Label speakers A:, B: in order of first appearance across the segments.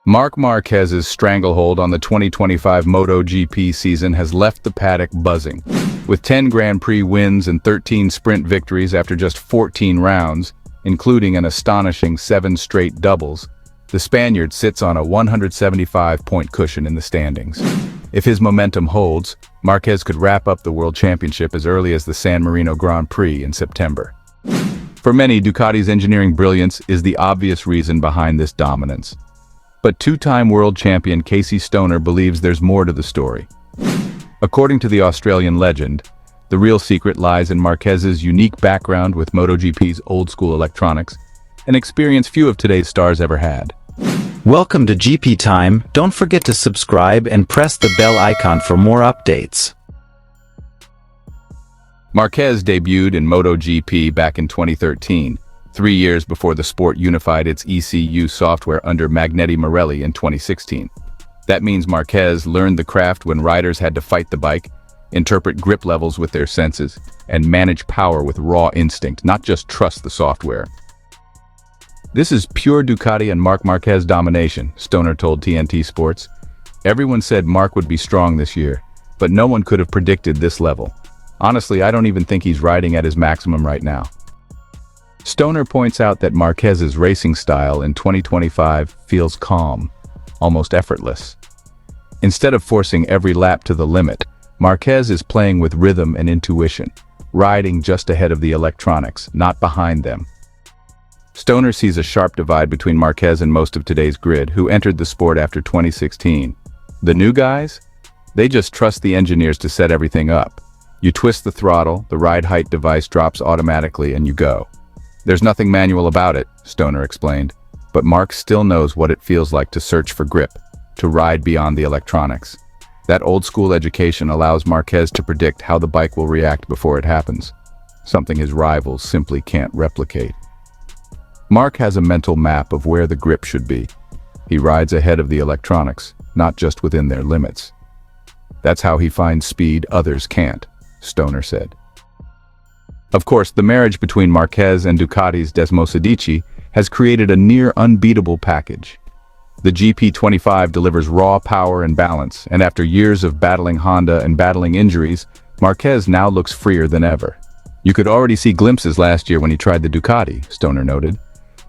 A: Marc Marquez's stranglehold on the 2025 MotoGP season has left the paddock buzzing. With 10 Grand Prix wins and 13 sprint victories after just 14 rounds, including an astonishing 7 straight doubles, the Spaniard sits on a 175-point cushion in the standings. If his momentum holds, Marquez could wrap up the World Championship as early as the San Marino Grand Prix in September. For many, Ducati's engineering brilliance is the obvious reason behind this dominance. But two-time world champion Casey Stoner believes there's more to the story. According to the Australian legend, the real secret lies in Marquez's unique background with MotoGP's old-school electronics, an experience few of today's stars ever had.
B: Welcome to GP Time. Don't forget to subscribe and press the bell icon for more updates.
A: Marquez debuted in MotoGP back in 2013, 3 years before the sport unified its ECU software under Magneti Marelli in 2016. That means Marquez learned the craft when riders had to fight the bike, interpret grip levels with their senses, and manage power with raw instinct, not just trust the software. This is pure Ducati and Marc Marquez domination, Stoner told TNT Sports. Everyone said Marc would be strong this year, but no one could have predicted this level. Honestly, I don't even think he's riding at his maximum right now. Stoner points out that Marquez's racing style in 2025 feels calm, almost effortless. Instead of forcing every lap to the limit, Marquez is playing with rhythm and intuition, riding just ahead of the electronics, not behind them. Stoner sees a sharp divide between Marquez and most of today's grid, who entered the sport after 2016. The new guys? They just trust the engineers to set everything up. You twist the throttle, the ride height device drops automatically, and you go. There's nothing manual about it, Stoner explained, but Marc still knows what it feels like to search for grip, to ride beyond the electronics. That old-school education allows Marquez to predict how the bike will react before it happens, something his rivals simply can't replicate. Marc has a mental map of where the grip should be. He rides ahead of the electronics, not just within their limits. That's how he finds speed others can't, Stoner said. Of course, the marriage between Marquez and Ducati's Desmosedici has created a near unbeatable package. The GP25 delivers raw power and balance, and after years of battling Honda and battling injuries, Marquez now looks freer than ever. You could already see glimpses last year when he tried the Ducati, Stoner noted.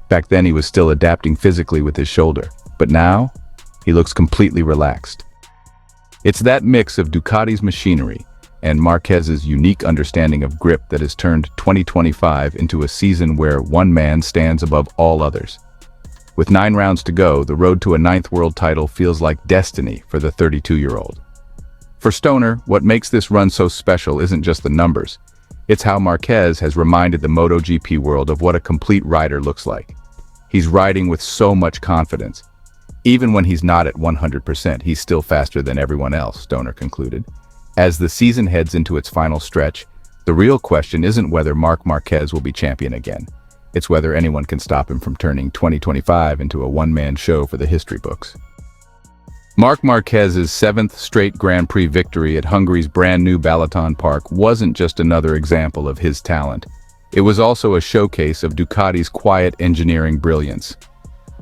A: Back then he was still adapting physically with his shoulder, but now he looks completely relaxed. It's that mix of Ducati's machinery and Marquez's unique understanding of grip that has turned 2025 into a season where one man stands above all others. With 9 rounds to go, the road to a 9th world title feels like destiny for the 32-year-old. For Stoner, what makes this run so special isn't just the numbers. It's how Marquez has reminded the MotoGP world of what a complete rider looks like. He's riding with so much confidence. Even when he's not at 100%, he's still faster than everyone else, Stoner concluded. As the season heads into its final stretch, the real question isn't whether Marc Marquez will be champion again. It's whether anyone can stop him from turning 2025 into a one-man show for the history books. Marc Marquez's 7th straight Grand Prix victory at Hungary's brand-new Balaton Park wasn't just another example of his talent. It was also a showcase of Ducati's quiet engineering brilliance.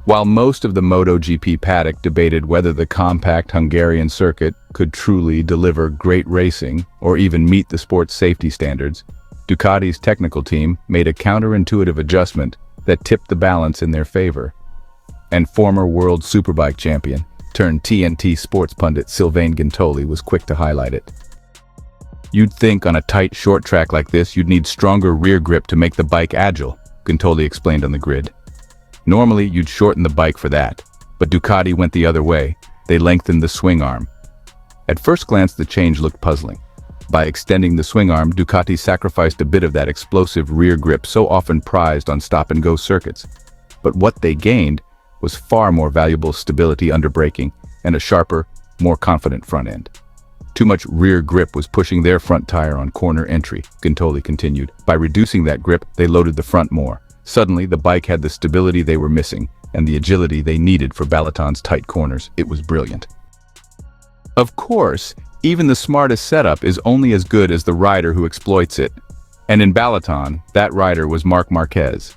A: While most of the MotoGP paddock debated whether the compact Hungarian circuit could truly deliver great racing or even meet the sport's safety standards, Ducati's technical team made a counterintuitive adjustment that tipped the balance in their favor. And former world superbike champion turned TNT Sports pundit Sylvain Guintoli was quick to highlight it. You'd think on a tight short track like this you'd need stronger rear grip to make the bike agile, Guintoli explained on the grid. Normally, you'd shorten the bike for that, but Ducati went the other way. They lengthened the swing arm. At first glance, the change looked puzzling. By extending the swing arm, Ducati sacrificed a bit of that explosive rear grip so often prized on stop-and-go circuits. But what they gained was far more valuable stability under braking and a sharper, more confident front end. Too much rear grip was pushing their front tire on corner entry, Guintoli continued. By reducing that grip, they loaded the front more. Suddenly, the bike had the stability they were missing and the agility they needed for Balaton's tight corners. It was brilliant. Of course, even the smartest setup is only as good as the rider who exploits it. And in Balaton, that rider was Marc Marquez.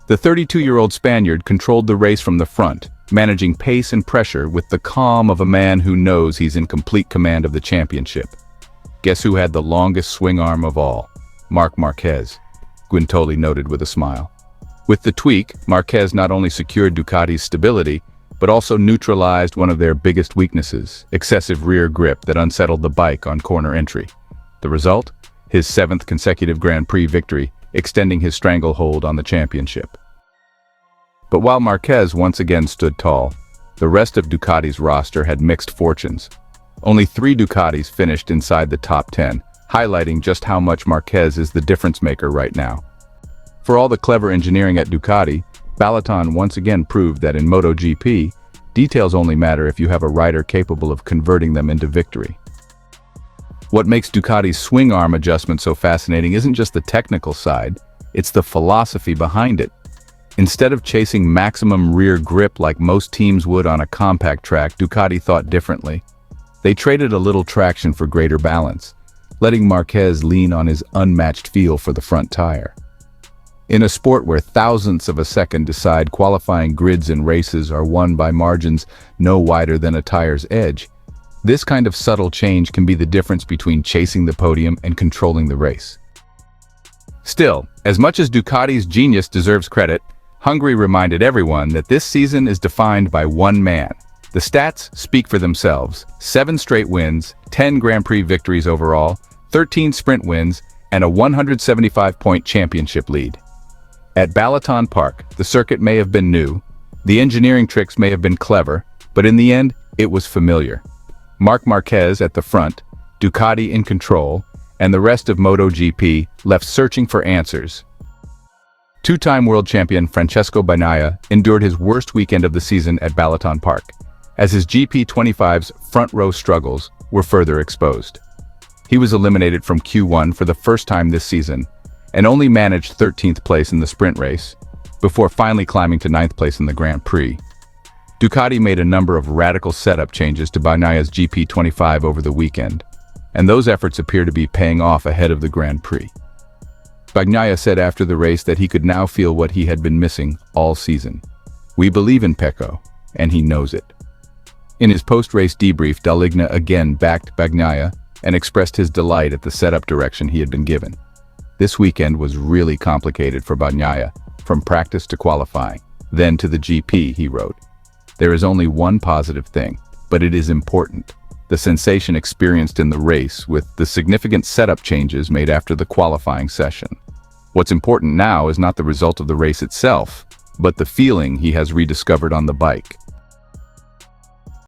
A: The 32-year-old Spaniard controlled the race from the front, managing pace and pressure with the calm of a man who knows he's in complete command of the championship. Guess who had the longest swing arm of all? Marc Marquez, Guintoli noted with a smile. With the tweak, Marquez not only secured Ducati's stability, but also neutralized one of their biggest weaknesses, excessive rear grip that unsettled the bike on corner entry. The result? His 7th consecutive Grand Prix victory, extending his stranglehold on the championship. But while Marquez once again stood tall, the rest of Ducati's roster had mixed fortunes. Only 3 Ducatis finished inside the top 10, highlighting just how much Marquez is the difference maker right now. For all the clever engineering at Ducati, Balaton once again proved that in MotoGP, details only matter if you have a rider capable of converting them into victory. What makes Ducati's swing arm adjustment so fascinating isn't just the technical side, it's the philosophy behind it. Instead of chasing maximum rear grip like most teams would on a compact track, Ducati thought differently. They traded a little traction for greater balance, letting Marquez lean on his unmatched feel for the front tire. In a sport where thousandths of a second decide qualifying grids and races are won by margins no wider than a tire's edge, this kind of subtle change can be the difference between chasing the podium and controlling the race. Still, as much as Ducati's genius deserves credit, Hungary reminded everyone that this season is defined by one man. The stats speak for themselves: 7 straight wins, 10 Grand Prix victories overall, 13 sprint wins, and a 175-point championship lead. At Balaton Park, the circuit may have been new, the engineering tricks may have been clever, but in the end, it was familiar. Marc Marquez at the front, Ducati in control, and the rest of MotoGP left searching for answers. Two-time world champion Francesco Bagnaia endured his worst weekend of the season at Balaton Park, as his GP25's front-row struggles were further exposed. He was eliminated from Q1 for the first time this season, and only managed 13th place in the sprint race, before finally climbing to 9th place in the Grand Prix. Ducati made a number of radical setup changes to Bagnaia's GP25 over the weekend, and those efforts appear to be paying off ahead of the Grand Prix. Bagnaia said after the race that he could now feel what he had been missing all season. "We believe in Pecco, and he knows it." In his post-race debrief, Daligna again backed Bagnaia and expressed his delight at the setup direction he had been given. This weekend was really complicated for Bagnaia, from practice to qualifying, then to the GP, he wrote. "There is only one positive thing, but it is important: the sensation experienced in the race with the significant setup changes made after the qualifying session. What's important now is not the result of the race itself, but the feeling he has rediscovered on the bike.